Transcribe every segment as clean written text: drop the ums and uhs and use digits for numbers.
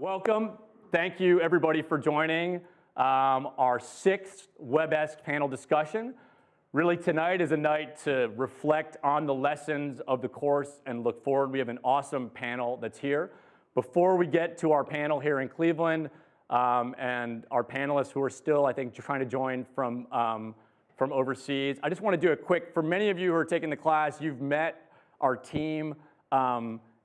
Welcome. Thank you, everybody, for joining our 6th WebEsk panel discussion. Really, tonight is a night to reflect on the lessons of the course and look forward. We have an awesome panel that's here. Before we get to our panel here in Cleveland and our panelists who are still, I think, trying to join from overseas, I just want to do a quick, for many of you who are taking the class, you've met our team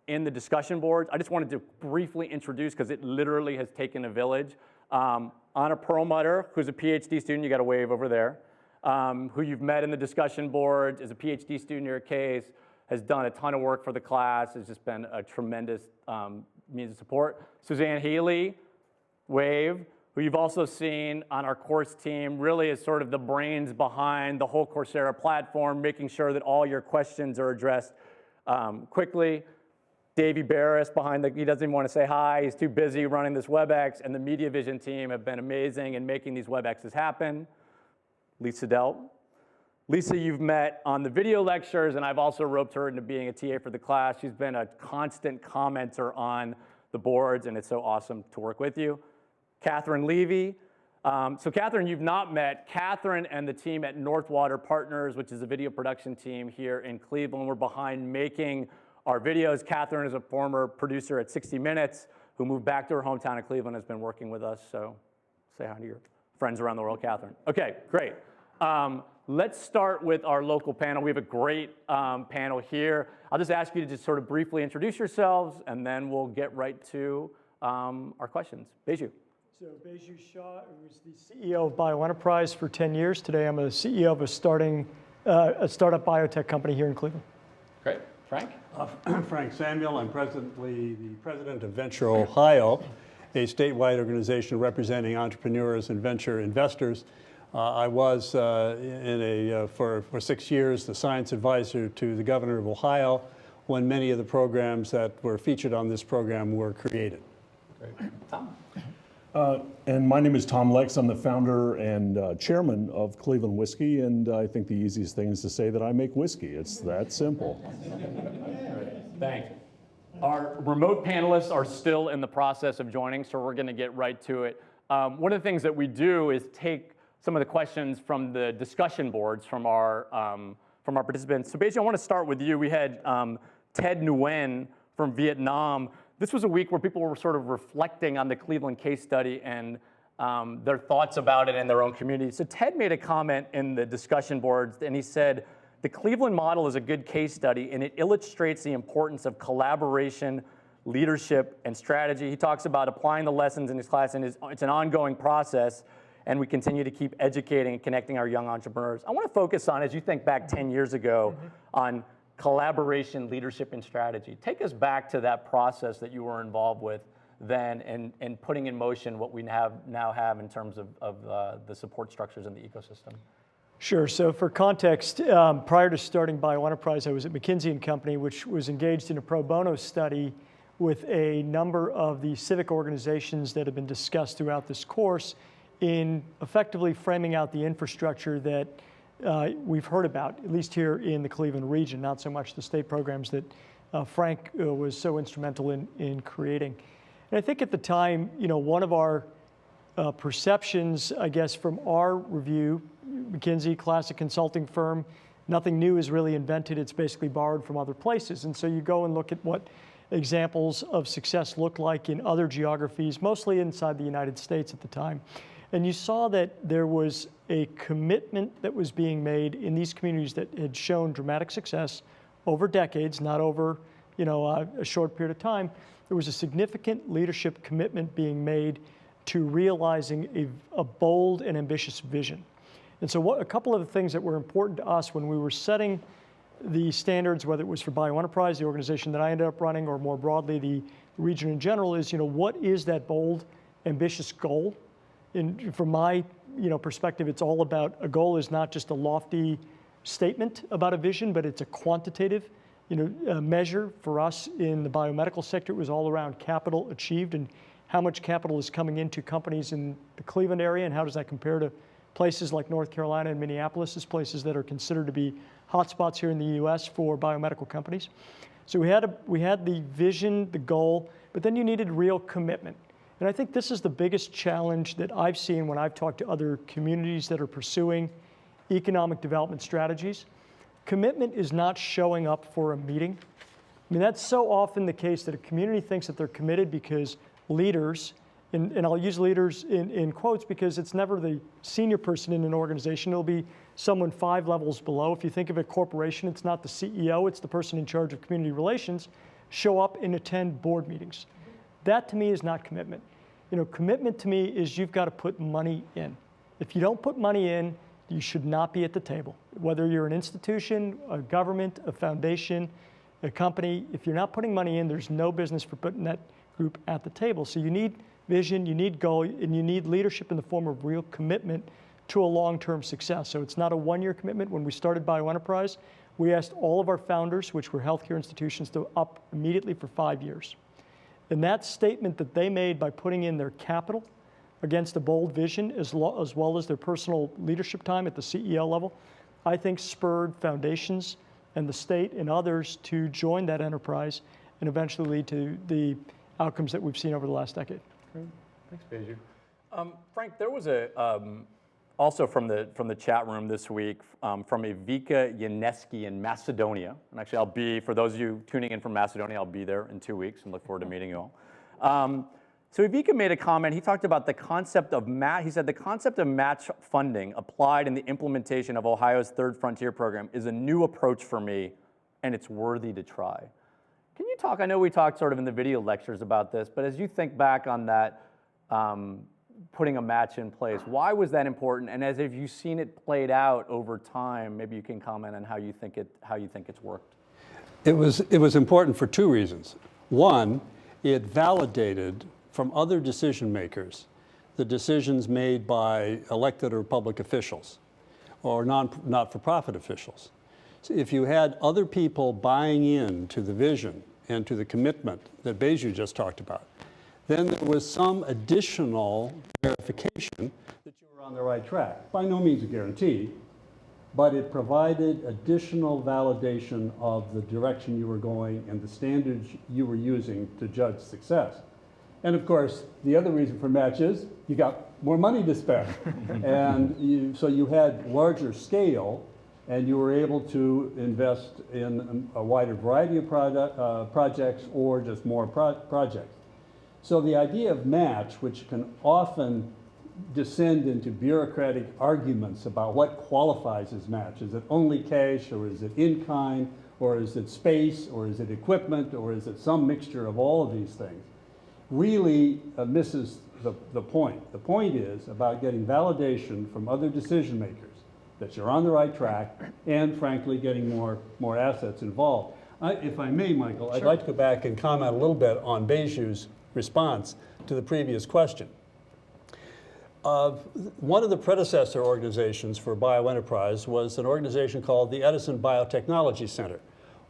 in the discussion boards. I just wanted to briefly introduce, because it literally has taken a village. Anna Perlmutter, who's a PhD student, you got a wave over there, who you've met in the discussion boards, is a PhD student here at Case, has done a ton of work for the class, has just been a tremendous means of support. Suzanne Healy, wave, who you've also seen on our course team, really is sort of the brains behind the whole Coursera platform, making sure that all your questions are addressed quickly. Davey Barris behind he doesn't even want to say hi. He's too busy running this WebEx, and the Media Vision team have been amazing in making these WebExes happen. Lisa Delt. Lisa, you've met on the video lectures, and I've also roped her into being a TA for the class. She's been a constant commenter on the boards, and it's so awesome to work with you. Catherine Levy. So Catherine, you've not met. Catherine and the team at Northwater Partners, which is a video production team here in Cleveland, we're behind making our videos. Catherine is a former producer at 60 Minutes who moved back to her hometown of Cleveland, has been working with us. So say hi to your friends around the world, Catherine. Okay, great. Let's start with our local panel. We have a great panel here. I'll just ask you to just sort of briefly introduce yourselves, and then we'll get right to our questions. Baiju. So Baiju Shah was the CEO of BioEnterprise for 10 years. Today I'm a CEO of a startup biotech company here in Cleveland. Great. Frank? Frank Samuel. I'm presently the president of Venture Ohio, a statewide organization representing entrepreneurs and venture investors. I was for 6 years the science advisor to the governor of Ohio when many of the programs that were featured on this program were created. Great. Tom? And my name is Tom Lex. I'm the founder and chairman of Cleveland Whiskey, and I think the easiest thing is to say that I make whiskey. It's that simple. Thanks. Our remote panelists are still in the process of joining, so we're going to get right to it. One of the things that we do is take some of the questions from the discussion boards from our participants. So basically, I want to start with you. We had Ted Nguyen from Vietnam. This was a week where people were sort of reflecting on the Cleveland case study and their thoughts about it in their own community. So Ted made a comment in the discussion boards, and he said, the Cleveland model is a good case study, and it illustrates the importance of collaboration, leadership, and strategy. He talks about applying the lessons in his class, and it's an ongoing process, and we continue to keep educating and connecting our young entrepreneurs. I want to focus on, as you think back 10 years ago, on collaboration, leadership, and strategy. Take us back to that process that you were involved with then and putting in motion what we now have in terms of the support structures in the ecosystem. Sure. So for context, prior to starting BioEnterprise, I was at McKinsey & Company, which was engaged in a pro bono study with a number of the civic organizations that have been discussed throughout this course in effectively framing out the infrastructure that we've heard about, at least here in the Cleveland region, not so much the state programs that Frank was so instrumental in creating. And I think at the time, one of our perceptions, I guess, from our review, McKinsey, classic consulting firm, nothing new is really invented. It's basically borrowed from other places. And so you go and look at what examples of success look like in other geographies, mostly inside the United States at the time. And you saw that there was a commitment that was being made in these communities that had shown dramatic success over decades, not over a short period of time. There was a significant leadership commitment being made to realizing a bold and ambitious vision. And so a couple of the things that were important to us when we were setting the standards, whether it was for BioEnterprise, the organization that I ended up running, or more broadly the region in general, is what is that bold, ambitious goal? And from my perspective, it's all about a goal is not just a lofty statement about a vision, but it's a quantitative measure. For us in the biomedical sector, it was all around capital achieved and how much capital is coming into companies in the Cleveland area, and how does that compare to places like North Carolina and Minneapolis as places that are considered to be hotspots here in the U.S. for biomedical companies. So we had the vision, the goal, but then you needed real commitment. And I think this is the biggest challenge that I've seen when I've talked to other communities that are pursuing economic development strategies. Commitment is not showing up for a meeting. I mean, that's so often the case that a community thinks that they're committed because leaders, and I'll use leaders in quotes because it's never the senior person in an organization. It'll be someone 5 levels below. If you think of a corporation, it's not the CEO, it's the person in charge of community relations, show up and attend board meetings. That to me is not commitment. You know, commitment to me is you've got to put money in. If you don't put money in, you should not be at the table. Whether you're an institution, a government, a foundation, a company, if you're not putting money in, there's no business for putting that group at the table. So you need vision, you need goal, and you need leadership in the form of real commitment to a long-term success. So it's not a one-year commitment. When we started BioEnterprise, we asked all of our founders, which were healthcare institutions, to up immediately for 5 years. And that statement that they made by putting in their capital against a bold vision, as well as their personal leadership time at the CEO level, I think spurred foundations and the state and others to join that enterprise and eventually lead to the outcomes that we've seen over the last decade. Great. Thanks, Beju. Frank, there was also from the chat room this week from Ivica Yaneski in Macedonia. And actually, for those of you tuning in from Macedonia, I'll be there in 2 weeks and look forward to meeting you all. So Ivica made a comment. He talked about the concept of he said the concept of match funding applied in the implementation of Ohio's Third Frontier program is a new approach for me, and it's worthy to try. Can you talk? I know we talked sort of in the video lectures about this, but as you think back on that, putting a match in place, why was that important? And as have you seen it played out over time? Maybe you can comment on how you think it's worked. It was important for 2 reasons. One, it validated from other decision makers the decisions made by elected or public officials or not-for-profit officials. So if you had other people buying in to the vision and to the commitment that Beju just talked about, then there was some additional verification that you were on the right track. By no means a guarantee, but it provided additional validation of the direction you were going and the standards you were using to judge success. And of course, the other reason for match is you got more money to spend. And so you had larger scale, and you were able to invest in a wider variety of projects or just more projects. So the idea of match, which can often descend into bureaucratic arguments about what qualifies as match. Is it only cash, or is it in kind, or is it space, or is it equipment, or is it some mixture of all of these things? Really misses the point. The point is about getting validation from other decision makers that you're on the right track, and frankly, getting more assets involved. If I may, Michael, I'd like to go back and comment a little bit on Beju's response to the previous question. One of the predecessor organizations for BioEnterprise was an organization called the Edison Biotechnology Center,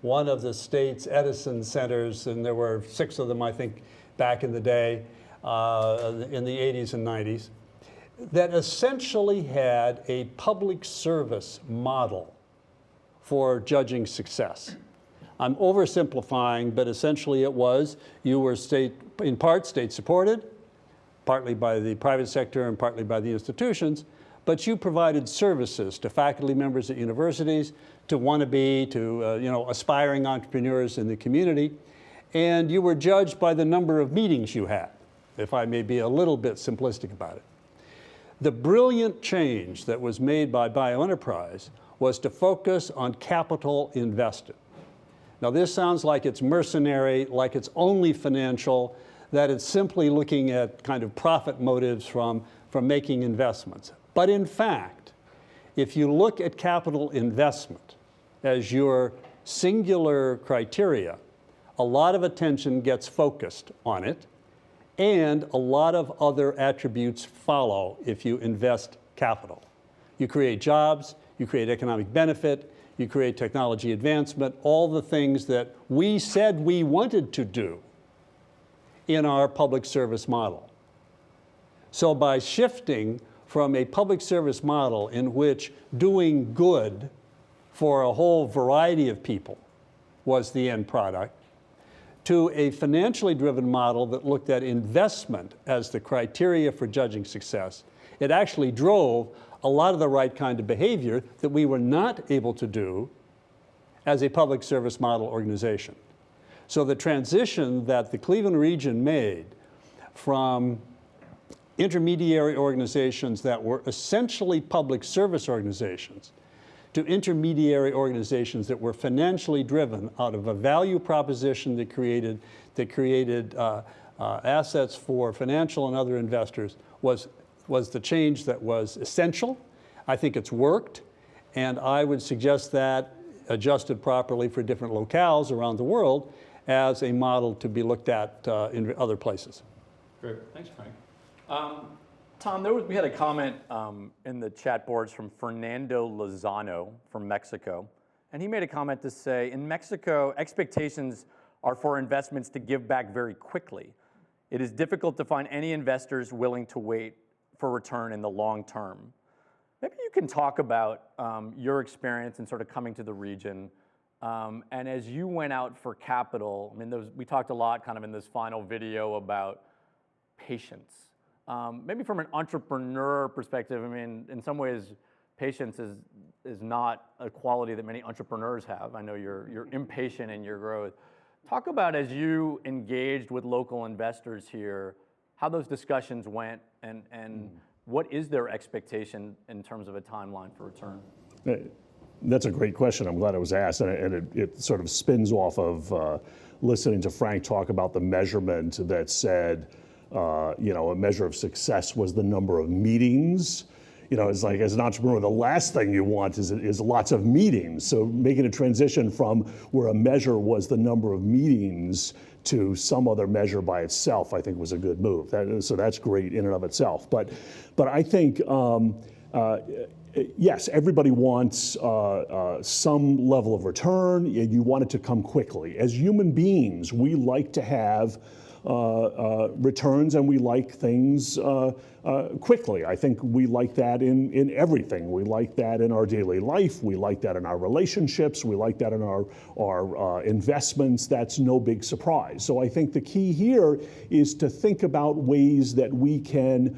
one of the state's Edison centers, and there were 6 of them, I think, back in the day, in the 80s and 90s, that essentially had a public service model for judging success. I'm oversimplifying, but essentially it was you were in part state supported, partly by the private sector and partly by the institutions, but you provided services to faculty members at universities, to wannabe, to aspiring entrepreneurs in the community, and you were judged by the number of meetings you had, if I may be a little bit simplistic about it. The brilliant change that was made by BioEnterprise was to focus on capital invested. Now this sounds like it's mercenary, like it's only financial, that it's simply looking at kind of profit motives from making investments. But in fact, if you look at capital investment as your singular criteria, a lot of attention gets focused on it, and a lot of other attributes follow if you invest capital. You create jobs, you create economic benefit, you create technology advancement, all the things that we said we wanted to do in our public service model. So by shifting from a public service model in which doing good for a whole variety of people was the end product, to a financially driven model that looked at investment as the criteria for judging success, it actually drove a lot of the right kind of behavior that we were not able to do as a public service model organization. So the transition that the Cleveland region made from intermediary organizations that were essentially public service organizations to intermediary organizations that were financially driven out of a value proposition that created assets for financial and other investors was the change that was essential. I think it's worked, and I would suggest that, adjusted properly for different locales around the world, as a model to be looked at in other places. Great, thanks, Frank. Tom, we had a comment in the chat boards from Fernando Lozano from Mexico, and he made a comment to say, in Mexico, expectations are for investments to give back very quickly. It is difficult to find any investors willing to wait for return in the long term. Maybe you can talk about your experience in sort of coming to the region, and as you went out for capital, I mean, we talked a lot kind of in this final video about patience. Maybe from an entrepreneur perspective, I mean, in some ways, patience is not a quality that many entrepreneurs have. I know you're impatient in your growth. Talk about, as you engaged with local investors here, how those discussions went, and what is their expectation in terms of a timeline for return? That's a great question. I'm glad it was asked, and it sort of spins off of listening to Frank talk about the measurement that said, a measure of success was the number of meetings. It's like, as an entrepreneur, the last thing you want is lots of meetings. So making a transition from where a measure was the number of meetings to some other measure by itself, I think was a good move. So that's great in and of itself. But I think, yes, everybody wants some level of return. You want it to come quickly. As human beings, we like to have returns, and we like things quickly. I think we like that in everything. We like that in our daily life. We like that in our relationships. We like that in our investments. That's no big surprise. So I think the key here is to think about ways that we can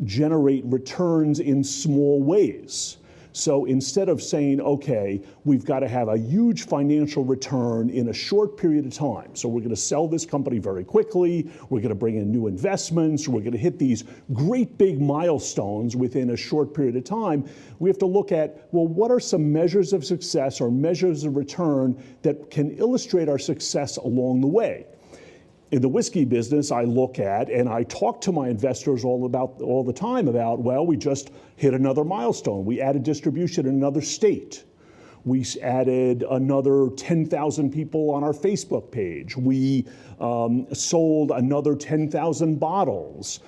generate returns in small ways. So instead of saying, okay, we've got to have a huge financial return in a short period of time, so we're going to sell this company very quickly, we're going to bring in new investments, we're going to hit these great big milestones within a short period of time, we have to look at, well, what are some measures of success or measures of return that can illustrate our success along the way? In the whiskey business, I look at and I talk to my investors all the time about, well, we just hit another milestone. We added distribution in another state. We added another 10,000 people on our Facebook page. We sold another 10,000 bottles.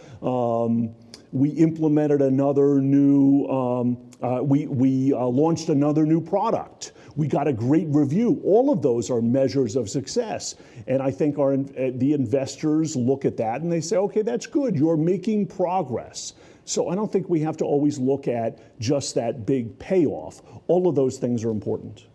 We implemented another new, we launched another new product. We got a great review. All of those are measures of success. And I think the investors look at that and they say, okay, that's good. You're making progress. So I don't think we have to always look at just that big payoff. All of those things are important.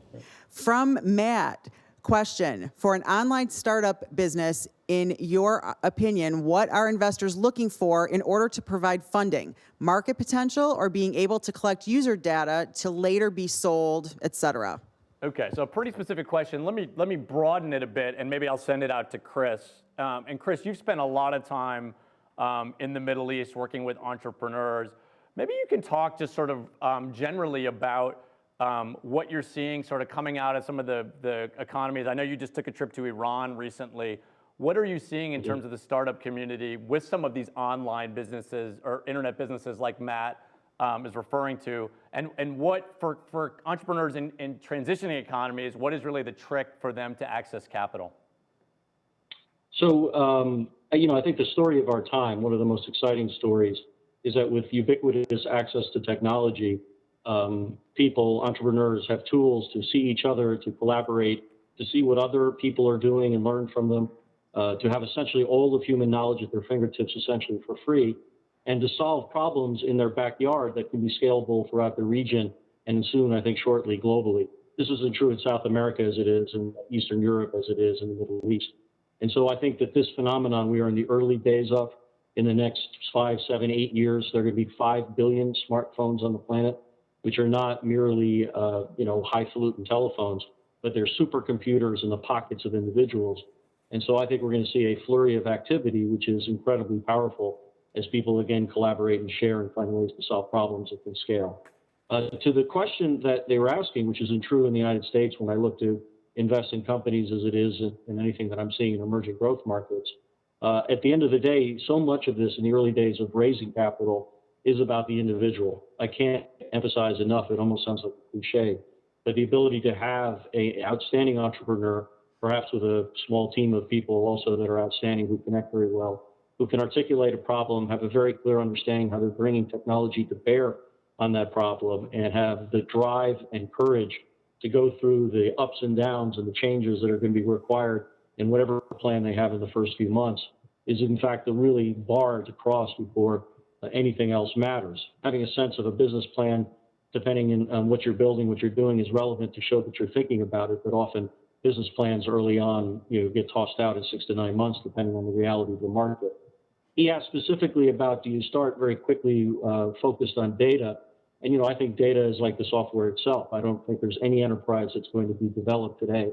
From Matt, question, for an online startup business, in your opinion, what are investors looking for in order to provide funding? Market potential or being able to collect user data to later be sold, et cetera? Okay, so a pretty specific question. Let me broaden it a bit, and maybe I'll send it out to Chris. And Chris, you've spent a lot of time in the Middle East working with entrepreneurs. Maybe you can talk just sort of generally about what you're seeing sort of coming out of some of the economies. I know you just took a trip to Iran recently. What are you seeing in terms of the startup community with some of these online businesses or internet businesses like Matt is referring to? And what, for entrepreneurs in transitioning economies, what is really the trick for them to access capital? So, I think the story of our time, one of the most exciting stories, is that with ubiquitous access to technology, entrepreneurs have tools to see each other, to collaborate, to see what other people are doing and learn from them, to have essentially all of human knowledge at their fingertips essentially for free, and to solve problems in their backyard that can be scalable throughout the region and soon, I think, shortly, globally. This isn't true in South America as it is in Eastern Europe as it is in the Middle East. And so I think that this phenomenon we are in the early days of. In the next 5, 7, 8 years, there are going to be 5 billion smartphones on the planet, which are not merely highfalutin telephones, but they're supercomputers in the pockets of individuals. And so I think we're going to see a flurry of activity, which is incredibly powerful as people again collaborate and share and find ways to solve problems that can scale. To the question that they were asking, which isn't true in the United States when I look to invest in companies as it is in anything that I'm seeing in emerging growth markets, at the end of the day, so much of this in the early days of raising capital is about the individual. I can't emphasize enough, it almost sounds like a cliche, but the ability to have an outstanding entrepreneur, perhaps with a small team of people also that are outstanding, who connect very well, who can articulate a problem, have a very clear understanding how they're bringing technology to bear on that problem, and have the drive and courage to go through the ups and downs and the changes that are going to be required in whatever plan they have in the first few months, is in fact the really bar to cross before anything else matters. Having a sense of a business plan, depending on what you're building, what you're doing, is relevant to show that you're thinking about it, but often business plans early on get tossed out in 6 to 9 months, depending on the reality of the market. He asked specifically about, do you start very quickly focused on data? And I think data is like the software itself. I don't think there's any enterprise that's going to be developed today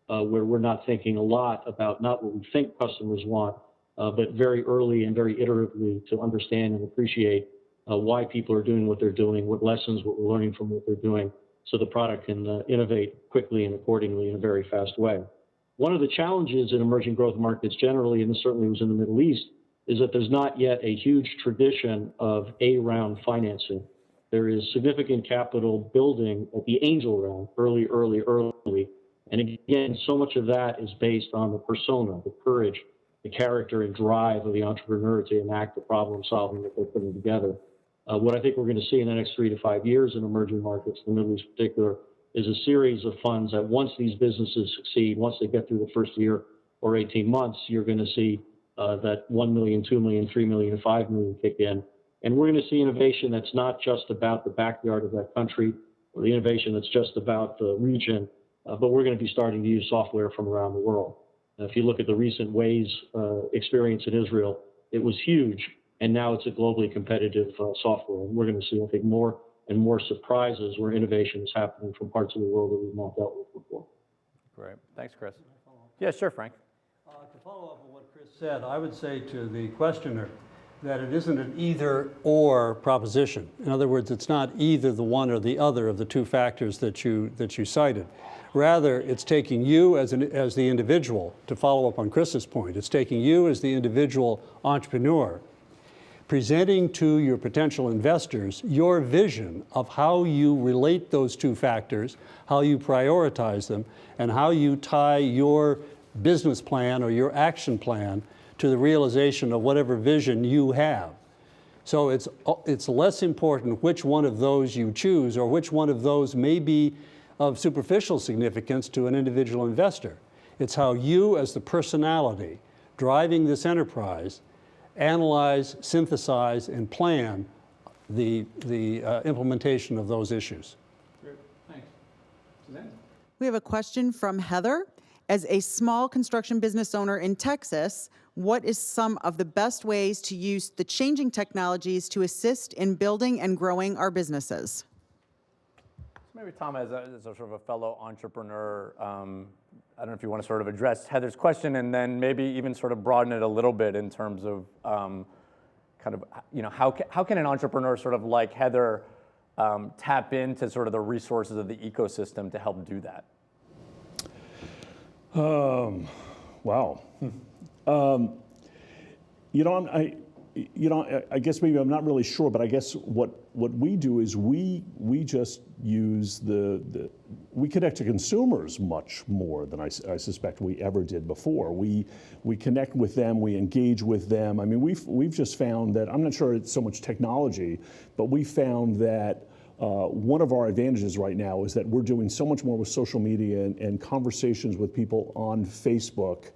where we're not thinking a lot about not what we think customers want, but very early and very iteratively to understand and appreciate why people are doing what they're doing, what lessons, what we're learning from what they're doing, so the product can innovate quickly and accordingly in a very fast way. One of the challenges in emerging growth markets generally, and this certainly was in the Middle East, is that there's not yet a huge tradition of A-round financing. There is significant capital building at the angel round, early. And again, so much of that is based on the persona, the courage, the character and drive of the entrepreneur to enact the problem solving that they're putting together. What I think we're going to see in the next 3 to 5 years in emerging markets, the Middle East in particular, is a series of funds that once these businesses succeed, once they get through the first year or 18 months, you're going to see that 1 million, 2 million, 3 million, 5 million kick in. And we're going to see innovation that's not just about the backyard of that country or the innovation that's just about the region, but we're going to be starting to use software from around the world. If you look at the recent Waze experience in Israel, it was huge, and now it's a globally competitive software. And we're going to see, I think, more and more surprises where innovation is happening from parts of the world that we've not dealt with before. Great. Thanks, Chris. Yeah, sure, Frank. To follow up on what Chris said, I would say to the questioner that it isn't an either-or proposition. In other words, it's not either the one or the other of the two factors that you cited. Rather, it's taking you as the individual, to follow up on Chris's point, it's taking you as the individual entrepreneur, presenting to your potential investors your vision of how you relate those two factors, how you prioritize them, and how you tie your business plan or your action plan to the realization of whatever vision you have. So it's less important which one of those you choose or which one of those may be of superficial significance to an individual investor. It's how you as the personality driving this enterprise analyze, synthesize, and plan the implementation of those issues. Great, thanks. Suzanne? We have a question from Heather. As a small construction business owner in Texas, what is some of the best ways to use the changing technologies to assist in building and growing our businesses? Maybe Tom, as a sort of a fellow entrepreneur, I don't know if you want to sort of address Heather's question and then maybe even sort of broaden it a little bit in terms of how can an entrepreneur sort of like Heather tap into sort of the resources of the ecosystem to help do that? Wow. I guess maybe I'm not really sure, but I guess what we do is we just use we connect to consumers much more than I suspect we ever did before. We connect with them, we engage with them. I mean, we've just found that, I'm not sure it's so much technology, but we found that one of our advantages right now is that we're doing so much more with social media and conversations with people on Facebook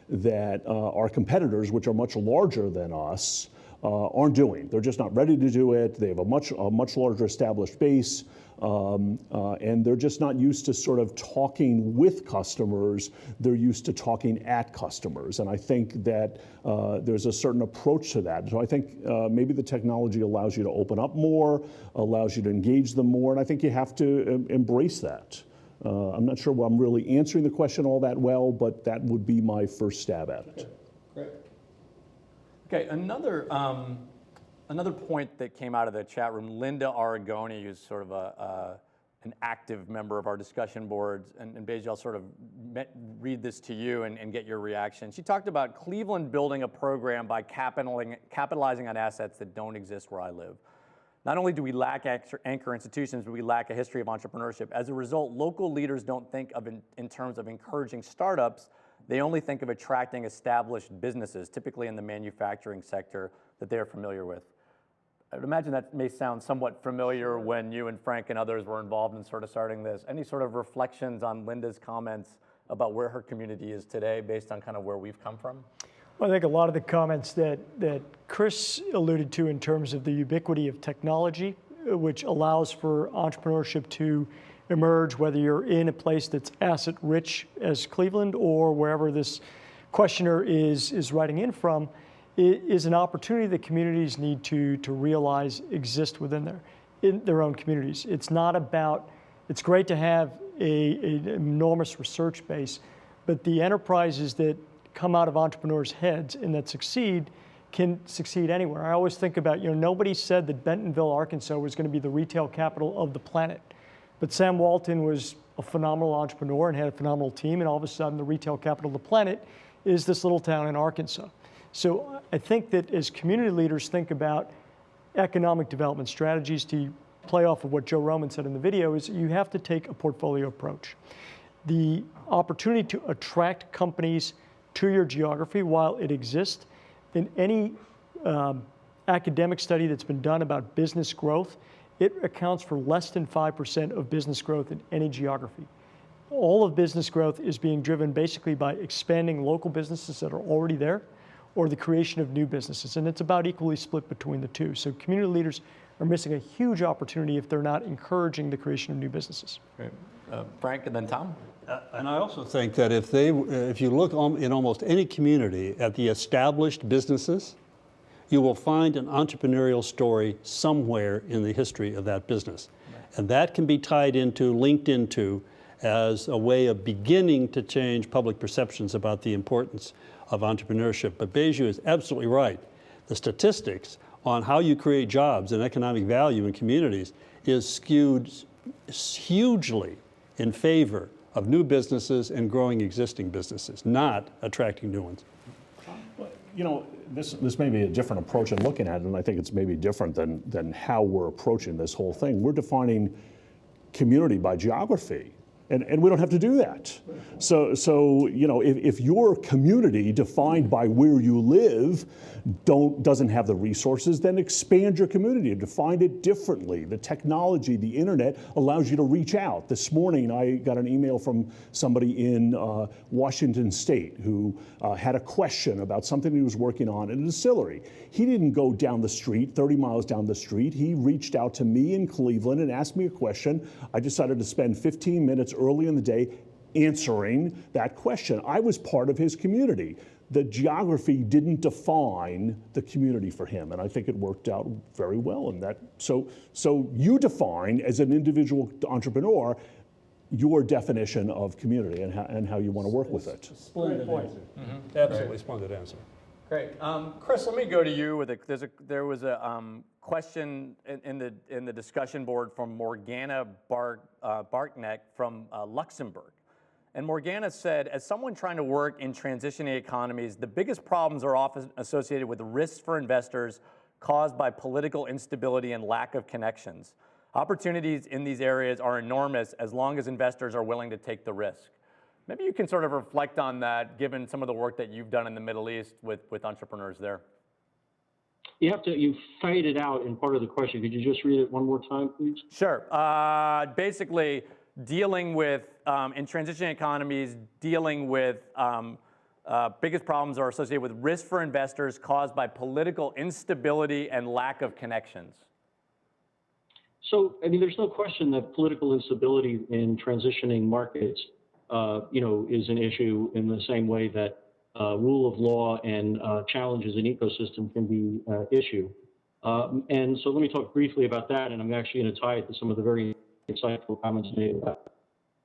that our competitors, which are much larger than us, aren't doing. They're just not ready to do it. They have a much larger established base, and they're just not used to sort of talking with customers. They're used to talking at customers, and I think that there's a certain approach to that. So I think maybe the technology allows you to open up more, allows you to engage them more, and I think you have to embrace that. I'm not sure I'm really answering the question all that well, but that would be my first stab at it. Great. Okay, another point that came out of the chat room, Linda Aragoni, who's sort of an active member of our discussion boards, and Beji, I'll sort of read this to you and get your reaction. She talked about Cleveland building a program by capitalizing on assets that don't exist where I live. Not only do we lack anchor institutions, but we lack a history of entrepreneurship. As a result, local leaders don't think of in terms of encouraging startups. They only think of attracting established businesses, typically in the manufacturing sector that they are familiar with. I would imagine that may sound somewhat familiar when you and Frank and others were involved in sort of starting this. Any sort of reflections on Linda's comments about where her community is today based on kind of where we've come from? Well, I think a lot of the comments that Chris alluded to in terms of the ubiquity of technology, which allows for entrepreneurship to emerge, whether you're in a place that's asset rich as Cleveland or wherever this questioner is writing in from, is an opportunity that communities need to realize exist within their own communities. It's not about, it's great to have an enormous research base, but the enterprises that come out of entrepreneurs' heads and that succeed can succeed anywhere. I always think about, nobody said that Bentonville, Arkansas was going to be the retail capital of the planet. But Sam Walton was a phenomenal entrepreneur and had a phenomenal team, and all of a sudden the retail capital of the planet is this little town in Arkansas. So I think that as community leaders think about economic development strategies, to play off of what Joe Roman said in the video, is you have to take a portfolio approach. The opportunity to attract companies to your geography while it exists, in any academic study that's been done about business growth, it accounts for less than 5% of business growth in any geography. All of business growth is being driven basically by expanding local businesses that are already there or the creation of new businesses, and it's about equally split between the two. So community leaders are missing a huge opportunity if they're not encouraging the creation of new businesses. Great. Frank and then Tom? And I also think that if you look in almost any community at the established businesses, you will find an entrepreneurial story somewhere in the history of that business. Right. And that can be linked into as a way of beginning to change public perceptions about the importance of entrepreneurship. But Beju is absolutely right. The statistics on how you create jobs and economic value in communities is skewed hugely in favor of new businesses and growing existing businesses, not attracting new ones. This may be a different approach in looking at it, and I think it's maybe different than how we're approaching this whole thing. We're defining community by geography. And we don't have to do that. So if your community defined by where you live doesn't have the resources, then expand your community, define it differently. The technology, the internet allows you to reach out. This morning I got an email from somebody in Washington State who had a question about something he was working on in a distillery. He didn't go down the street, 30 miles down the street. He reached out to me in Cleveland and asked me a question. I decided to spend 15 minutes early in the day answering that question. I was part of his community. The geography didn't define the community for him, and I think it worked out very well in that. So you define, as an individual entrepreneur, your definition of community and how you want to work with it. Splendid answer. Mm-hmm. Absolutely splendid answer. Great. Chris, let me go to you. There was a question in the discussion board from Morgana Barkneck from Luxembourg. And Morgana said, as someone trying to work in transitioning economies, the biggest problems are often associated with risks for investors caused by political instability and lack of connections. Opportunities in these areas are enormous as long as investors are willing to take the risk. Maybe you can sort of reflect on that, given some of the work that you've done in the Middle East with entrepreneurs there. You faded out in part of the question. Could you just read it one more time, please? Sure. Basically, dealing with, in transitioning economies, dealing with biggest problems are associated with risk for investors caused by political instability and lack of connections. So, I mean, there's no question that political instability in transitioning markets, is an issue in the same way that rule of law and challenges in ecosystem can be an issue. And so let me talk briefly about that, and I'm actually going to tie it to some of the very insightful comments made about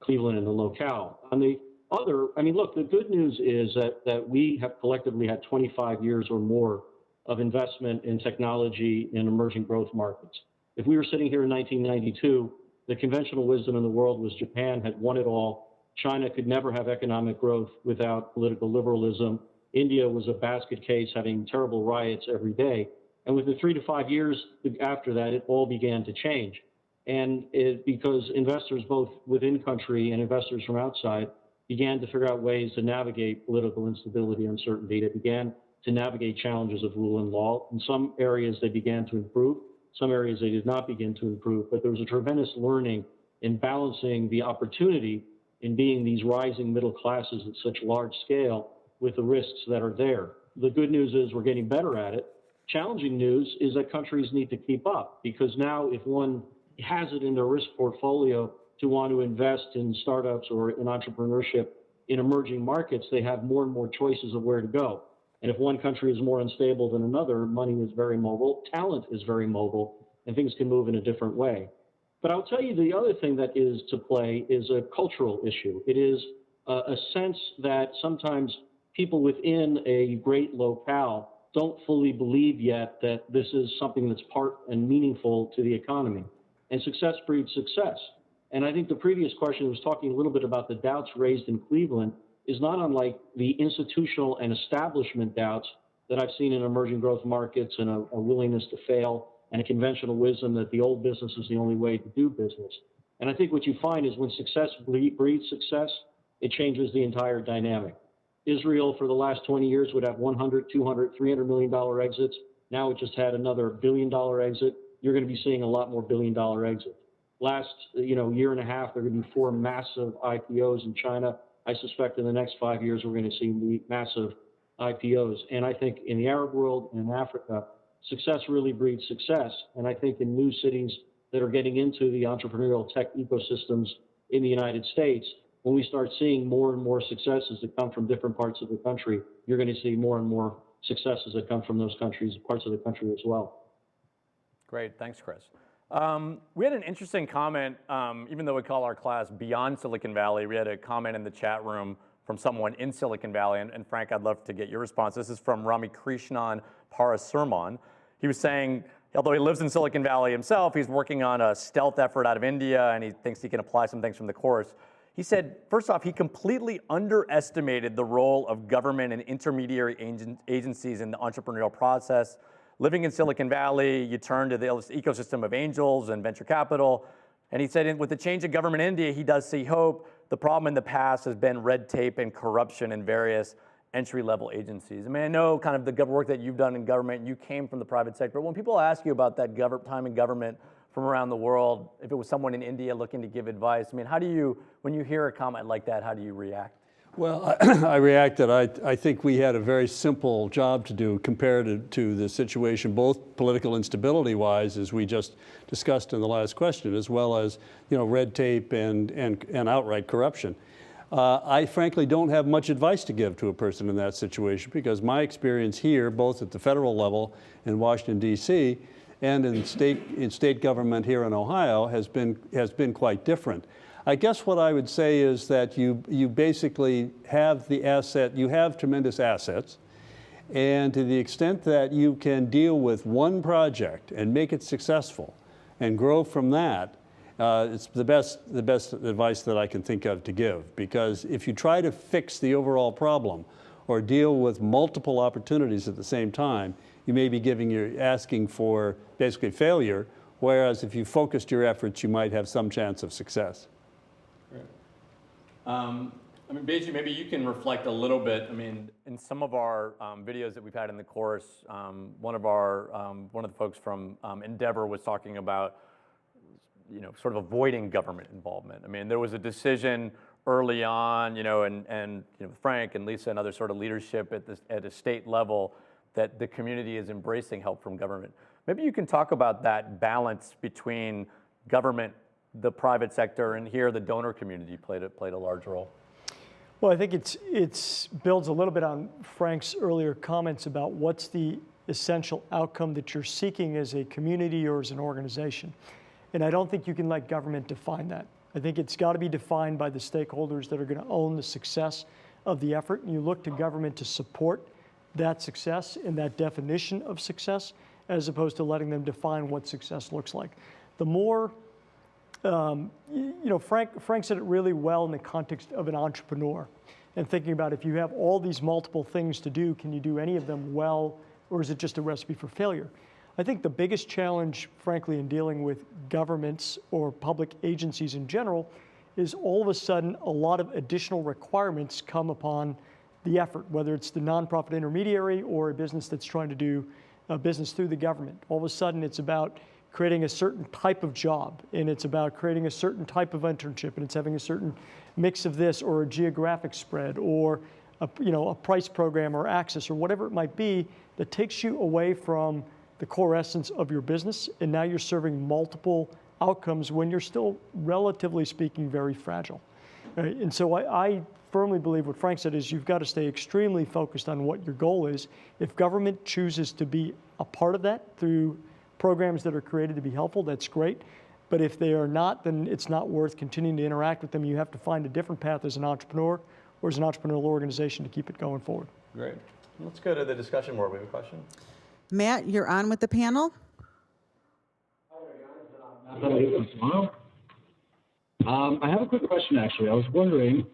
Cleveland and the locale. On the other, I mean, look, the good news is that we have collectively had 25 years or more of investment in technology in emerging growth markets. If we were sitting here in 1992, the conventional wisdom in the world was Japan had won it all. China could never have economic growth without political liberalism. India was a basket case having terrible riots every day. And within 3 to 5 years after that, it all began to change. And because investors both within country and investors from outside began to figure out ways to navigate political instability and uncertainty. They began to navigate challenges of rule and law. In some areas, they began to improve. Some areas they did not begin to improve, but there was a tremendous learning in balancing the opportunity in being these rising middle classes at such large scale with the risks that are there. The good news is we're getting better at it. Challenging news is that countries need to keep up, because now if one has it in their risk portfolio to want to invest in startups or in entrepreneurship in emerging markets, they have more and more choices of where to go. And if one country is more unstable than another, money is very mobile, talent is very mobile, and things can move in a different way. But I'll tell you the other thing that is to play is a cultural issue. It is a sense that sometimes people within a great locale don't fully believe yet that this is something that's part and meaningful to the economy. And success breeds success. And I think the previous question was talking a little bit about the doubts raised in Cleveland is not unlike the institutional and establishment doubts that I've seen in emerging growth markets, and a willingness to fail and a conventional wisdom that the old business is the only way to do business. And I think what you find is when success breeds success, it changes the entire dynamic. Israel for the last 20 years would have 100, 200, $300 million exits. Now it just had another $1 billion exit. You're going to be seeing a lot more $1 billion exits. Last year and a half, there are going to be 4 massive IPOs in China. I suspect in the next 5 years, we're going to see massive IPOs. And I think in the Arab world and in Africa, success really breeds success. And I think in new cities that are getting into the entrepreneurial tech ecosystems in the United States, when we start seeing more and more successes that come from different parts of the country, you're going to see more and more successes that come from those countries, parts of the country as well. Great, thanks, Chris. We had an interesting comment, even though we call our class Beyond Silicon Valley, we had a comment in the chat room from someone in Silicon Valley, and Frank, I'd love to get your response. This is from Rami Krishnan Parasurman. He was saying, although he lives in Silicon Valley himself, he's working on a stealth effort out of India, and he thinks he can apply some things from the course. He said, first off, he completely underestimated the role of government and intermediary agencies in the entrepreneurial process. Living in Silicon Valley, you turn to the ecosystem of angels and venture capital. And he said, with the change of government in India, he does see hope. The problem in the past has been red tape and corruption in various entry-level agencies. I mean, I know kind of the work that you've done in government, and you came from the private sector. But when people ask you about that time in government from around the world, if it was someone in India looking to give advice, I mean, how do you, when you hear a comment like that, how do you react? Well, I reacted. I think we had a very simple job to do compared to the situation, both political instability-wise, as we just discussed in the last question, as well as red tape and outright corruption. I frankly don't have much advice to give to a person in that situation, because my experience here, both at the federal level in Washington, D.C., and in state government here in Ohio, has been quite different. I guess what I would say is that you basically have the asset, you have tremendous assets, and to the extent that you can deal with one project and make it successful and grow from that, it's the best advice that I can think of to give. Because if you try to fix the overall problem or deal with multiple opportunities at the same time, you may be asking for basically failure, whereas if you focused your efforts, you might have some chance of success. I mean, Beiji, maybe you can reflect a little bit. I mean, in some of our videos that we've had in the course, one of the folks from Endeavor was talking about, sort of avoiding government involvement. I mean, there was a decision early on, and Frank and Lisa and other sort of leadership at a state level, that the community is embracing help from government. Maybe you can talk about that balance between government, the private sector, and here the donor community played a large role. Well, I think it's builds a little bit on Frank's earlier comments about what's the essential outcome that you're seeking as a community or as an organization. And I don't think you can let government define that. I think it's got to be defined by the stakeholders that are going to own the success of the effort. And you look to government to support that success and that definition of success, as opposed to letting them define what success looks like. The more, Frank said it really well in the context of an entrepreneur, and thinking about if you have all these multiple things to do, can you do any of them well, or is it just a recipe for failure? I think the biggest challenge, frankly, in dealing with governments or public agencies in general is all of a sudden a lot of additional requirements come upon the effort, whether it's the nonprofit intermediary or a business that's trying to do business through the government. All of a sudden it's about creating a certain type of job, and it's about creating a certain type of internship, and it's having a certain mix of this or a geographic spread or a price program or access or whatever it might be that takes you away from the core essence of your business, and now you're serving multiple outcomes when you're still, relatively speaking, very fragile. Right? And so I firmly believe what Frank said is you've got to stay extremely focused on what your goal is. If government chooses to be a part of that through programs that are created to be helpful, that's great. But if they are not, then it's not worth continuing to interact with them. You have to find a different path as an entrepreneur or as an entrepreneurial organization to keep it going forward. Great. Let's go to the discussion board. We have a question. Matt, you're on with the panel. I have a quick question, actually. I was wondering,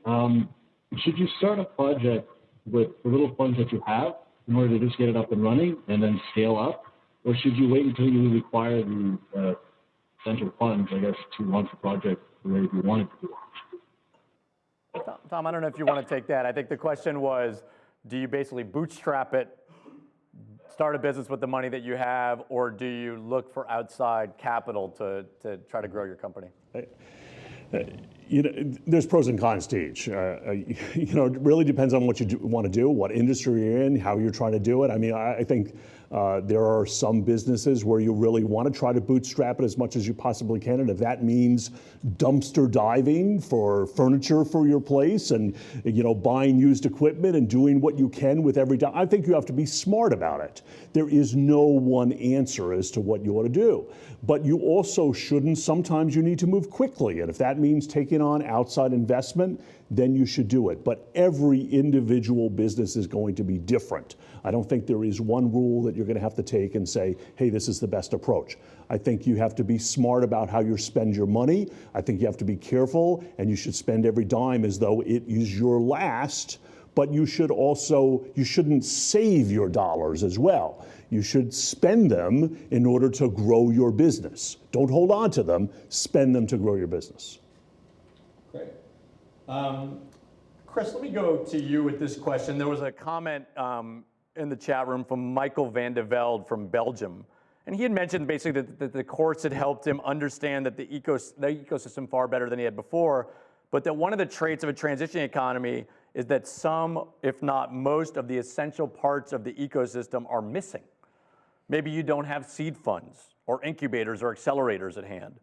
should you start a project with the little funds that you have in order to just get it up and running and then scale up? Or should you wait until you require the central funds, I guess, to launch a project the way you want it to be? Tom, I don't know if you want to take that. I think the question was, do you basically bootstrap it, start a business with the money that you have, or do you look for outside capital to try to grow your company? There's pros and cons to each. It really depends on what you want to do, what industry you're in, how you're trying to do it. I mean, I think there are some businesses where you really want to try to bootstrap it as much as you possibly can, and if that means dumpster diving for furniture for your place and buying used equipment and doing what you can with every dollar, I think you have to be smart about it. There is no one answer as to what you ought to do, but you also shouldn't. Sometimes you need to move quickly, and if that means taking on outside investment, then you should do it. But every individual business is going to be different. I don't think there is one rule that you're going to have to take and say, hey, this is the best approach. I think you have to be smart about how you spend your money. I think you have to be careful, and you should spend every dime as though it is your last, but you shouldn't save your dollars as well. You should spend them in order to grow your business. Don't hold on to them, spend them to grow your business. Great. Chris, let me go to you with this question. There was a comment in the chat room from Michael van de Velde from Belgium. And he had mentioned basically that the course had helped him understand that the ecosystem far better than he had before, but that one of the traits of a transitioning economy is that some, if not most, of the essential parts of the ecosystem are missing. Maybe you don't have seed funds or incubators or accelerators at hand.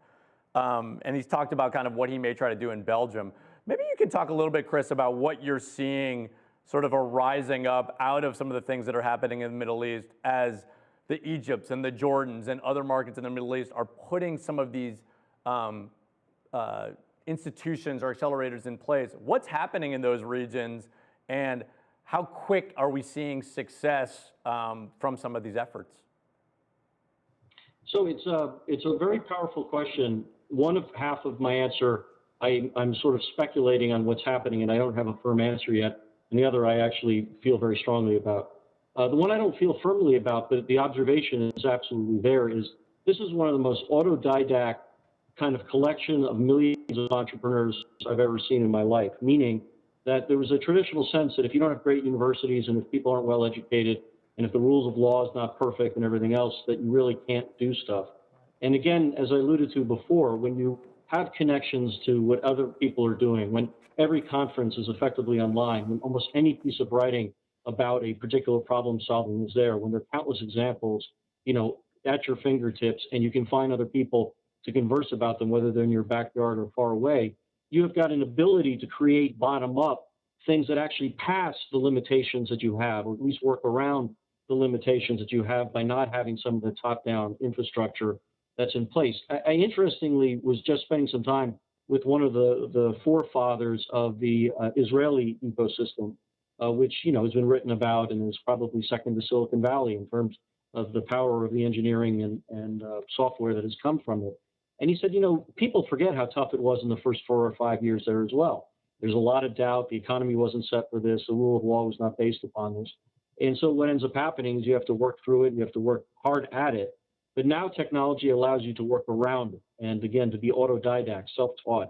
And he's talked about kind of what he may try to do in Belgium. Maybe you can talk a little bit, Chris, about what you're seeing sort of a rising up out of some of the things that are happening in the Middle East as the Egypts and the Jordans and other markets in the Middle East are putting some of these institutions or accelerators in place. What's happening in those regions, and how quick are we seeing success from some of these efforts? So it's a very powerful question. Half of my answer, I'm sort of speculating on what's happening, and I don't have a firm answer yet. And the other I actually feel very strongly about. The one I don't feel firmly about, but the observation is absolutely there, is this is one of the most autodidact kind of collection of millions of entrepreneurs I've ever seen in my life, meaning that there was a traditional sense that if you don't have great universities and if people aren't well educated and if the rules of law is not perfect and everything else, that you really can't do stuff. And again, as I alluded to before, when you have connections to what other people are doing, when every conference is effectively online, when almost any piece of writing about a particular problem solving is there, when there are countless examples, at your fingertips, and you can find other people to converse about them, whether they're in your backyard or far away, you have got an ability to create bottom-up things that actually pass the limitations that you have, or at least work around the limitations that you have by not having some of the top-down infrastructure that's in place. I interestingly was just spending some time with one of the forefathers of the Israeli ecosystem, which has been written about and is probably second to Silicon Valley in terms of the power of the engineering and software that has come from it. And he said, people forget how tough it was in the first 4 or 5 years there as well. There's a lot of doubt. The economy wasn't set for this. The rule of law was not based upon this. And so what ends up happening is you have to work through it. You have to work hard at it. But now technology allows you to work around it. And again, to be autodidact, self-taught.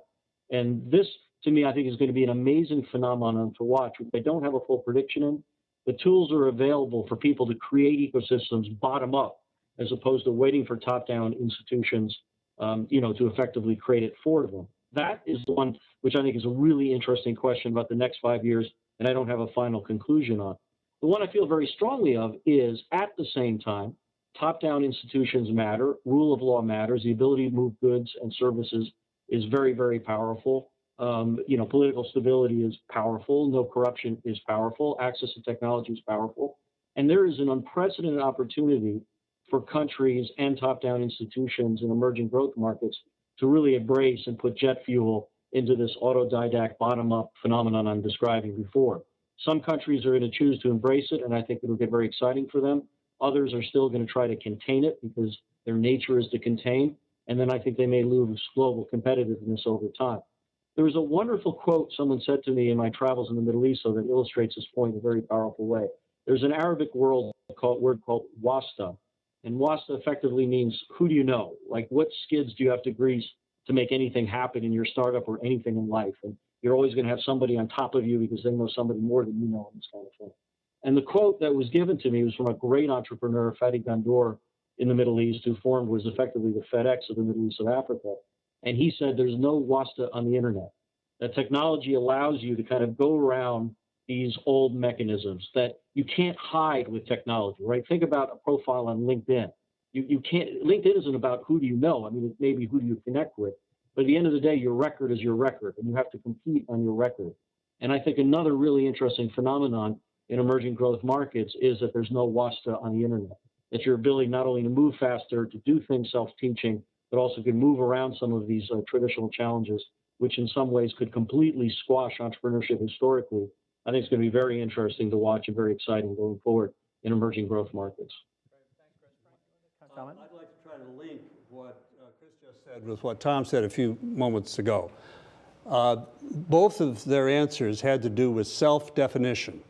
And this, to me, I think is going to be an amazing phenomenon to watch, which I don't have a full prediction in. The tools are available for people to create ecosystems bottom up, as opposed to waiting for top-down institutions, to effectively create it for them. That is the one which I think is a really interesting question about the next 5 years, and I don't have a final conclusion on. The one I feel very strongly of is, at the same time, top-down institutions matter, rule of law matters, the ability to move goods and services is very, very powerful. Political stability is powerful, no corruption is powerful, access to technology is powerful, and there is an unprecedented opportunity for countries and top-down institutions in emerging growth markets to really embrace and put jet fuel into this autodidact bottom-up phenomenon I'm describing before. Some countries are going to choose to embrace it, and I think it'll get very exciting for them. Others are still going to try to contain it because their nature is to contain, and then I think they may lose global competitiveness over time. There was a wonderful quote someone said to me in my travels in the Middle East, so that illustrates this point in a very powerful way. There's an Arabic word called wasta, and wasta effectively means who do you know? Like, what skids do you have to grease to make anything happen in your startup or anything in life? And you're always going to have somebody on top of you because they know somebody more than you know, and this kind of thing. And the quote that was given to me was from a great entrepreneur, Fatih Gandour, in the Middle East, who was effectively the FedEx of the Middle East of Africa. And he said, there's no wasta on the internet. That technology allows you to kind of go around these old mechanisms that you can't hide with technology, right? Think about a profile on LinkedIn. You can't, LinkedIn isn't about who do you know. I mean, it may be who do you connect with. But at the end of the day, your record is your record, and you have to compete on your record. And I think another really interesting phenomenon in emerging growth markets is that there's no wasta on the internet. That your ability not only to move faster, to do things self-teaching, but also can move around some of these traditional challenges, which in some ways could completely squash entrepreneurship historically. I think it's going to be very interesting to watch and very exciting going forward in emerging growth markets. I'd like to try to link what Chris just said with what Tom said a few moments ago. Both of their answers had to do with self-definition.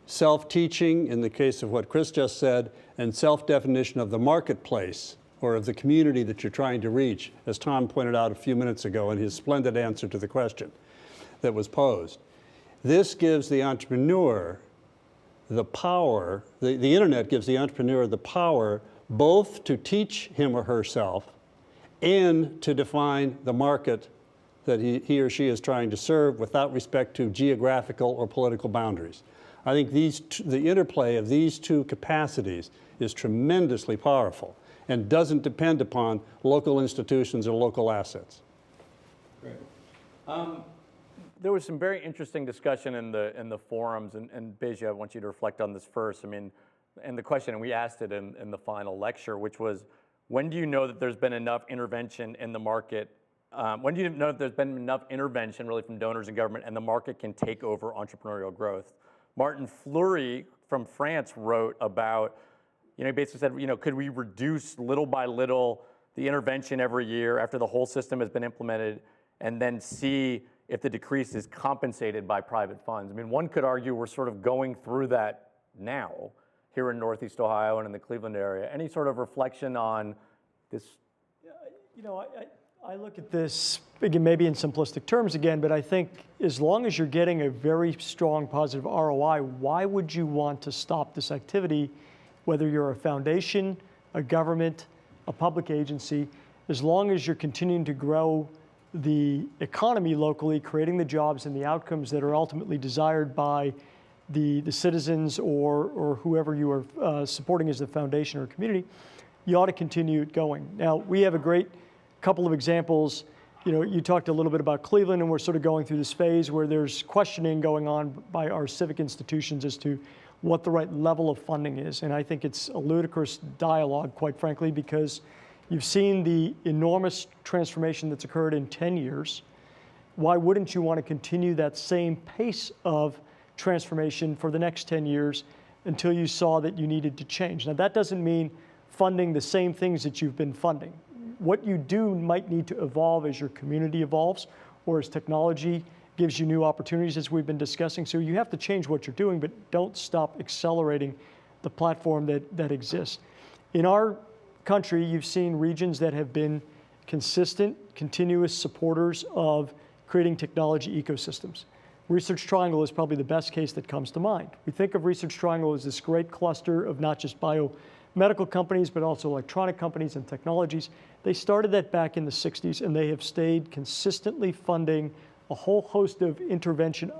Self-teaching in the case of what Chris just said, and self-definition of the marketplace or of the community that you're trying to reach, as Tom pointed out a few minutes ago in his splendid answer to the question that was posed. This gives the entrepreneur the power, the internet gives the entrepreneur the power both to teach him or herself and to define the market that he or she is trying to serve without respect to geographical or political boundaries. I think the interplay of these two capacities is tremendously powerful and doesn't depend upon local institutions or local assets. Great. There was some very interesting discussion in the forums, and Beja, I want you to reflect on this first. I mean, and the question, and we asked it in the final lecture, which was, when do you know that there's been enough intervention in the market? When do you know that there's been enough intervention really from donors and government and the market can take over entrepreneurial growth? Martin Fleury from France wrote about, he basically said, could we reduce little by little the intervention every year after the whole system has been implemented and then see if the decrease is compensated by private funds? I mean, one could argue we're sort of going through that now here in Northeast Ohio and in the Cleveland area. Any sort of reflection on this? I look at this, again, maybe in simplistic terms again, but I think as long as you're getting a very strong positive ROI, why would you want to stop this activity, whether you're a foundation, a government, a public agency? as long as you're continuing to grow the economy locally, creating the jobs and the outcomes that are ultimately desired by the citizens or whoever you are supporting as the foundation or community, you ought to continue it going. Now, we have a great couple of examples. You know, you talked a little bit about Cleveland, and we're sort of going through this phase where there's questioning going on by our civic institutions as to what the right level of funding is. And I think it's a ludicrous dialogue, quite frankly, because you've seen the enormous transformation that's occurred in 10 years. Why wouldn't you want to continue that same pace of transformation for the next 10 years until you saw that you needed to change? Now, that doesn't mean funding the same things that you've been funding. What you do might need to evolve as your community evolves or as technology gives you new opportunities, as we've been discussing. So you have to change what you're doing, but don't stop accelerating the platform that exists. In our country, you've seen regions that have been consistent, continuous supporters of creating technology ecosystems. Research Triangle is probably the best case that comes to mind. We think of Research Triangle as this great cluster of not just biomedical companies, but also electronic companies and technologies. They started that back in the 60s, and they have stayed consistently funding a whole host of intervention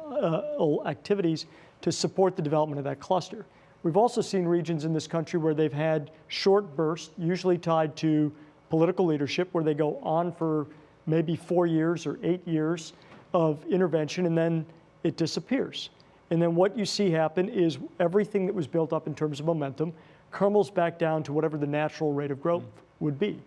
activities to support the development of that cluster. We've also seen regions in this country where they've had short bursts, usually tied to political leadership, where they go on for maybe 4 years or 8 years of intervention, and then it disappears. And then what you see happen is everything that was built up in terms of momentum crumbles back down to whatever the natural rate of growth would be.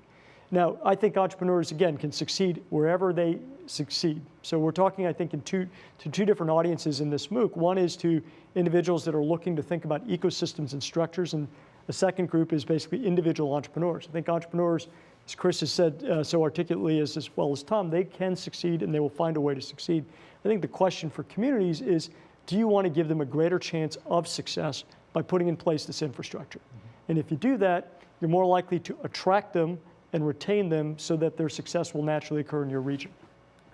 Now, I think entrepreneurs, again, can succeed wherever they succeed. So we're talking, I think, to two different audiences in this MOOC. One is to individuals that are looking to think about ecosystems and structures, and the second group is basically individual entrepreneurs. I think entrepreneurs, as Chris has said so articulately as well as Tom, they can succeed and they will find a way to succeed. I think the question for communities is, do you want to give them a greater chance of success by putting in place this infrastructure? And if you do that, you're more likely to attract them and retain them so that their success will naturally occur in your region.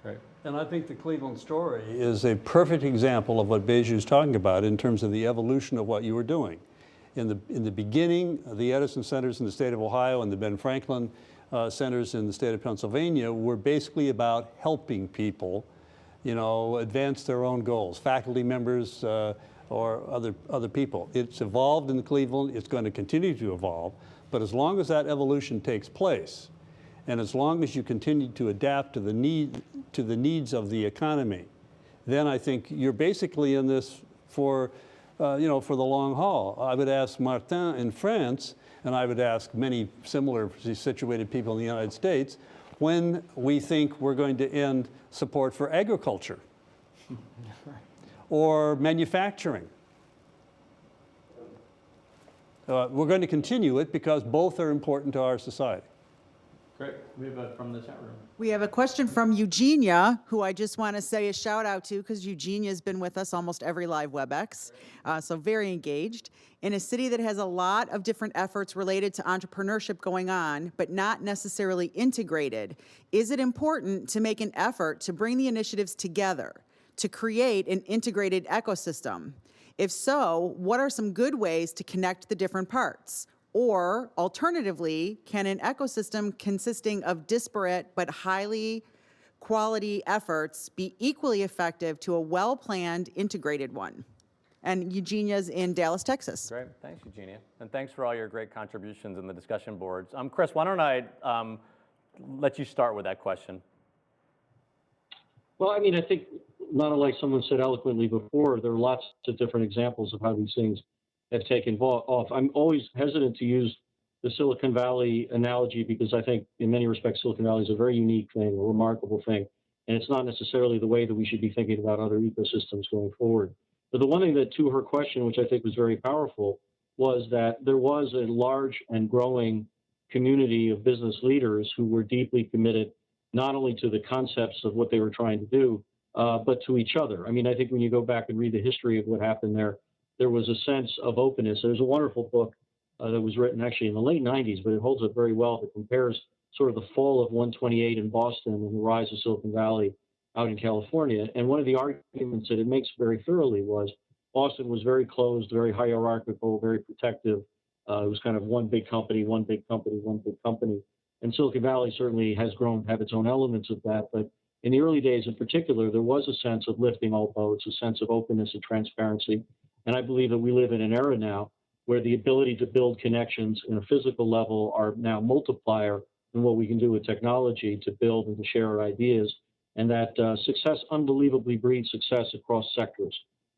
Great. And I think the Cleveland story is a perfect example of what Baiju is talking about in terms of the evolution of what you were doing. In the beginning, the Edison Centers in the state of Ohio and the Ben Franklin Centers in the state of Pennsylvania were basically about helping people, you know, advance their own goals, faculty members or other people. It's evolved in Cleveland. It's going to continue to evolve. But as long as that evolution takes place, and as long as you continue to adapt to the needs of the economy, then I think you're basically in this for the long haul. I would ask Martin in France, and I would ask many similarly situated people in the United States, when we think we're going to end support for agriculture or manufacturing. We're going to continue it because both are important to our society. Great. We have from the chat room. We have a question from Eugenia, who I just want to say a shout out to because Eugenia's been with us almost every live WebEx, so very engaged. In a city that has a lot of different efforts related to entrepreneurship going on, but not necessarily integrated, is it important to make an effort to bring the initiatives together to create an integrated ecosystem? If so, what are some good ways to connect the different parts? Or alternatively, can an ecosystem consisting of disparate but highly quality efforts be equally effective to a well-planned integrated one? And Eugenia's in Dallas, Texas. Great, thanks, Eugenia. And thanks for all your great contributions in the discussion boards. Chris, why don't I let you start with that question? Well, I mean, I think not unlike someone said eloquently before, there are lots of different examples of how these things have taken off. I'm always hesitant to use the Silicon Valley analogy because I think in many respects Silicon Valley is a very unique thing, a remarkable thing, and it's not necessarily the way that we should be thinking about other ecosystems going forward. But the one thing that to her question, which I think was very powerful, was that there was a large and growing community of business leaders who were deeply committed not only to the concepts of what they were trying to do, but to each other. I mean, I think when you go back and read the history of what happened there was a sense of openness. There's a wonderful book that was written actually in the late 90s, but it holds up very well. It compares sort of the fall of 128 in Boston and the rise of Silicon Valley out in California. And one of the arguments that it makes very thoroughly was Boston was very closed, very hierarchical, very protective. It was kind of one big company, one big company, one big company. And Silicon Valley certainly has grown to have its own elements of that. But in the early days in particular, there was a sense of lifting all boats, a sense of openness and transparency. And I believe that we live in an era now where the ability to build connections in a physical level are now multiplier in what we can do with technology to build and to share our ideas. And that success unbelievably breeds success across sectors.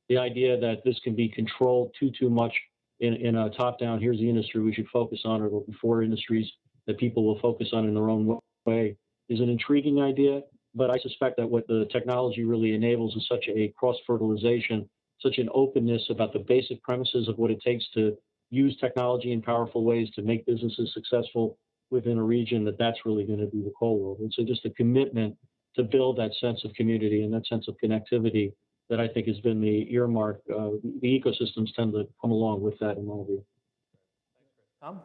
The idea that this can be controlled too much in a top-down, here's the industry we should focus on, or the four industries that people will focus on in their own way, is an intriguing idea. But I suspect that what the technology really enables is such a cross-fertilization, such an openness about the basic premises of what it takes to use technology in powerful ways to make businesses successful within a region, that that's really going to be the core world. And so just a commitment to build that sense of community and that sense of connectivity that I think has been the earmark. The ecosystems tend to come along with that in my view. Tom?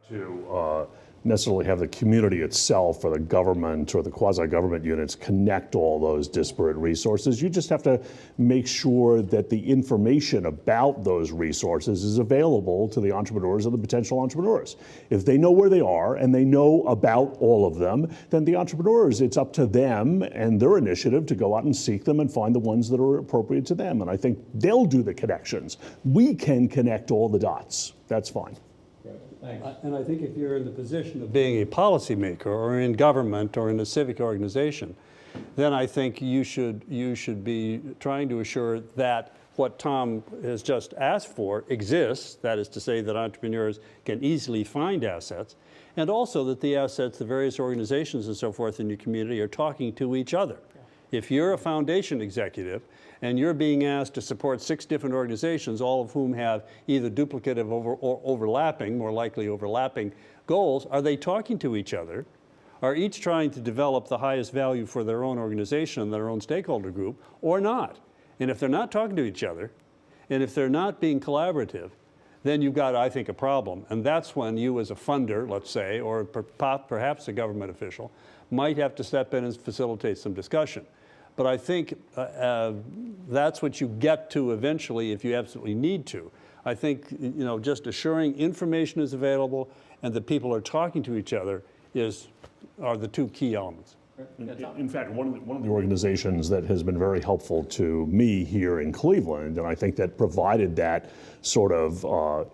To necessarily have the community itself or the government or the quasi-government units connect all those disparate resources. You just have to make sure that the information about those resources is available to the entrepreneurs or the potential entrepreneurs. If they know where they are and they know about all of them, then the entrepreneurs, it's up to them and their initiative to go out and seek them and find the ones that are appropriate to them. And I think they'll do the connections. We can connect all the dots. That's fine. And I think if you're in the position of being a policymaker or in government or in a civic organization, then I think you should be trying to assure that what Tom has just asked for exists, that is to say that entrepreneurs can easily find assets, and also that the assets, the various organizations and so forth in your community are talking to each other. If you're a foundation executive and you're being asked to support 6 different organizations, all of whom have either duplicative or overlapping, more likely overlapping goals, are they talking to each other? Are each trying to develop the highest value for their own organization and their own stakeholder group, or not? And if they're not talking to each other, and if they're not being collaborative, then you've got, I think, a problem. And that's when you as a funder, let's say, or perhaps a government official, might have to step in and facilitate some discussion. But I think that's what you get to eventually if you absolutely need to. I think just assuring information is available and that people are talking to each other are the 2 key elements. In fact, one of the organizations that has been very helpful to me here in Cleveland, and I think that provided that sort of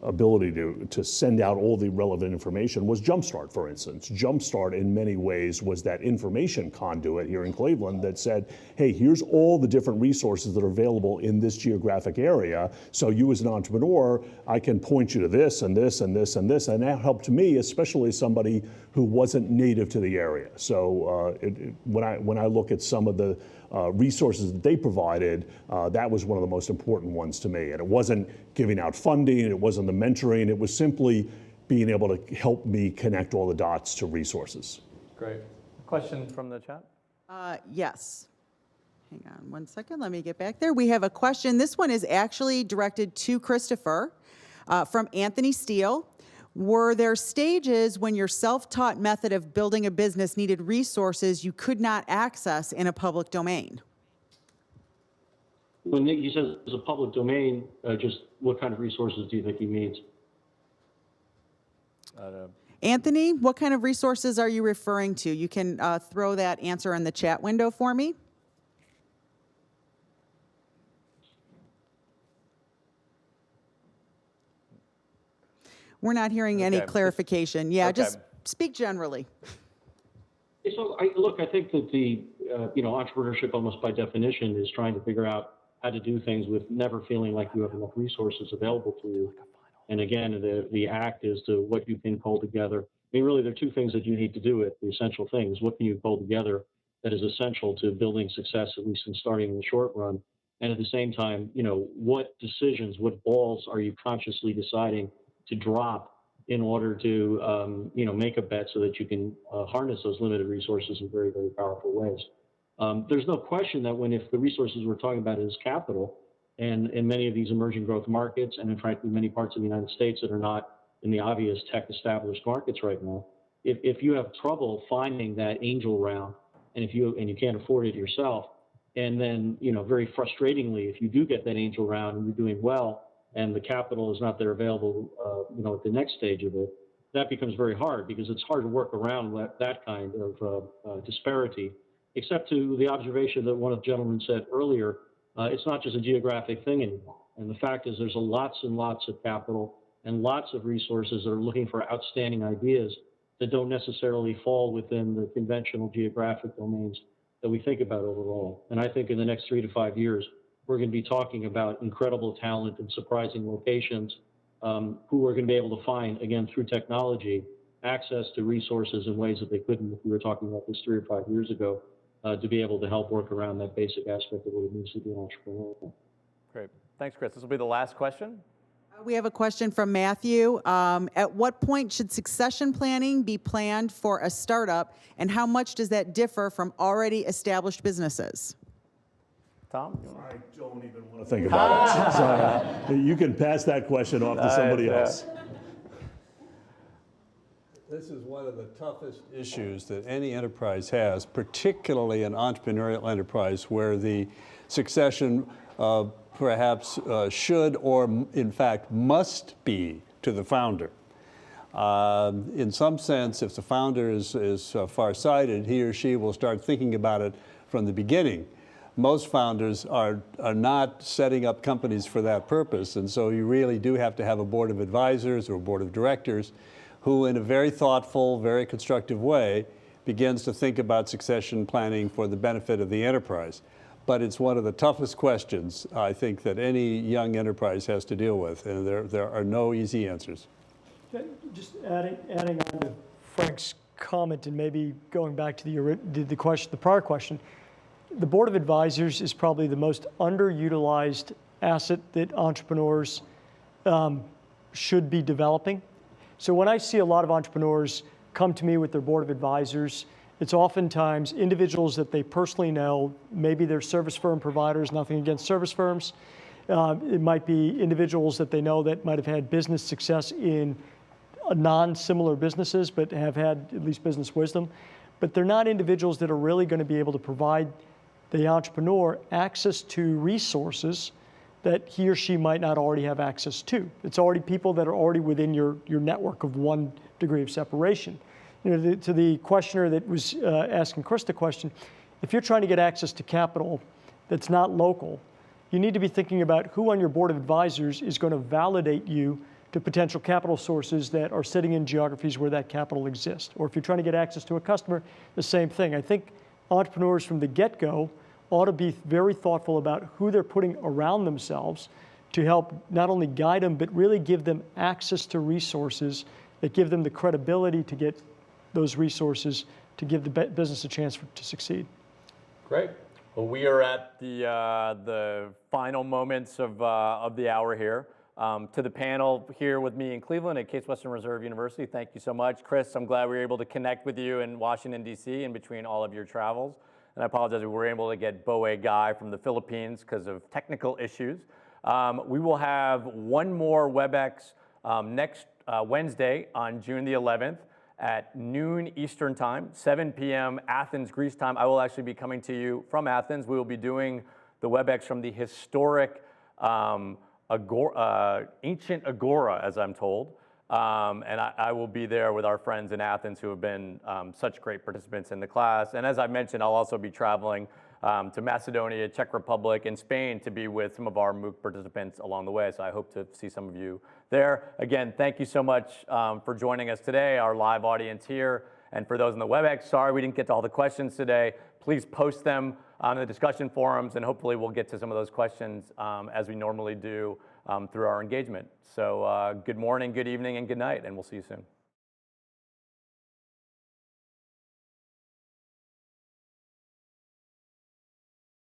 ability to send out all the relevant information, was Jumpstart, for instance. Jumpstart, in many ways, was that information conduit here in Cleveland that said, hey, here's all the different resources that are available in this geographic area. So you as an entrepreneur, I can point you to this and this and this and this. And that helped me, especially somebody who wasn't native to the area. So when I look at some of the resources that they provided, that was one of the most important ones to me. And it wasn't giving out funding, it wasn't the mentoring, it was simply being able to help me connect all the dots to resources. Great. Question from the chat? Yes. Hang on one second, let me get back there. We have a question. This one is actually directed to Christopher from Anthony Steele. Were there stages when your self-taught method of building a business needed resources you could not access in a public domain? When Nick, you said it's a public domain, just what kind of resources do you think he means? Anthony, what kind of resources are you referring to? You can throw that answer in the chat window for me. We're not hearing any clarification. Yeah, just speak generally. So I think that the entrepreneurship, almost by definition, is trying to figure out how to do things with never feeling like you have enough resources available to you. And again, the act is to what you can pull together. I mean, really, there are 2 things that you need to do the essential things. What can you pull together that is essential to building success, at least in starting in the short run? And at the same time, what decisions, what balls are you consciously deciding to drop in order to make a bet so that you can harness those limited resources in very, very powerful ways. There's no question that if the resources we're talking about is capital, and in many of these emerging growth markets, and in fact in many parts of the United States that are not in the obvious tech established markets right now, if you have trouble finding that angel round, and you can't afford it yourself, and then very frustratingly, if you do get that angel round and you're doing well, and the capital is not there available, at the next stage of it, that becomes very hard because it's hard to work around that kind of disparity, except to the observation that one of the gentlemen said earlier, it's not just a geographic thing anymore. And the fact is there's lots and lots of capital and lots of resources that are looking for outstanding ideas that don't necessarily fall within the conventional geographic domains that we think about overall. And I think in the next 3 to 5 years, we're going to be talking about incredible talent in surprising locations who are going to be able to find, again, through technology, access to resources in ways that they couldn't if we were talking about this 3 or 5 years ago, to be able to help work around that basic aspect of what it means to be an entrepreneur. Great. Thanks, Chris. This will be the last question. We have a question from Matthew. At what point should succession planning be planned for a startup, and how much does that differ from already established businesses? Tom? I don't even want to think about it. So you can pass that question off to somebody else. This is one of the toughest issues that any enterprise has, particularly an entrepreneurial enterprise where the succession perhaps should or in fact must be to the founder. In some sense, if the founder is far-sighted, he or she will start thinking about it from the beginning. Most founders are not setting up companies for that purpose, and so you really do have to have a board of advisors or a board of directors who, in a very thoughtful, very constructive way, begins to think about succession planning for the benefit of the enterprise. But it's one of the toughest questions, I think, that any young enterprise has to deal with, and there are no easy answers. Just adding on to Frank's comment and maybe going back to the prior question, the board of advisors is probably the most underutilized asset that entrepreneurs should be developing. So when I see a lot of entrepreneurs come to me with their board of advisors, it's oftentimes individuals that they personally know. Maybe they're service firm providers, nothing against service firms. It might be individuals that they know that might have had business success in non-similar businesses, but have had at least business wisdom. But they're not individuals that are really going to be able to provide the entrepreneur access to resources that he or she might not already have access to. It's already people that are already within your network of one degree of separation. You know, to the questioner that was asking Chris the question, if you're trying to get access to capital that's not local, you need to be thinking about who on your board of advisors is going to validate you to potential capital sources that are sitting in geographies where that capital exists. Or if you're trying to get access to a customer, the same thing. I think entrepreneurs from the get-go ought to be very thoughtful about who they're putting around themselves to help not only guide them, but really give them access to resources that give them the credibility to get those resources to give the business a chance to succeed. Great. Well, we are at the final moments of the hour here. To the panel here with me in Cleveland at Case Western Reserve University, thank you so much. Chris, I'm glad we were able to connect with you in Washington, D.C. in between all of your travels. And I apologize, we were able to get Boe Guy from the Philippines because of technical issues. We will have one more WebEx next Wednesday on June the 11th at noon Eastern time, 7 p.m. Athens, Greece time. I will actually be coming to you from Athens. We will be doing the WebEx from the historic ancient Agora, as I'm told. And I will be there with our friends in Athens who have been such great participants in the class. And as I mentioned, I'll also be traveling to Macedonia, Czech Republic, and Spain to be with some of our MOOC participants along the way. So I hope to see some of you there. Again, thank you so much for joining us today, our live audience here. And for those in the WebEx, sorry we didn't get to all the questions today. Please post them on the discussion forums, and hopefully we'll get to some of those questions as we normally do through our engagement. So good morning, good evening, and good night, and we'll see you soon.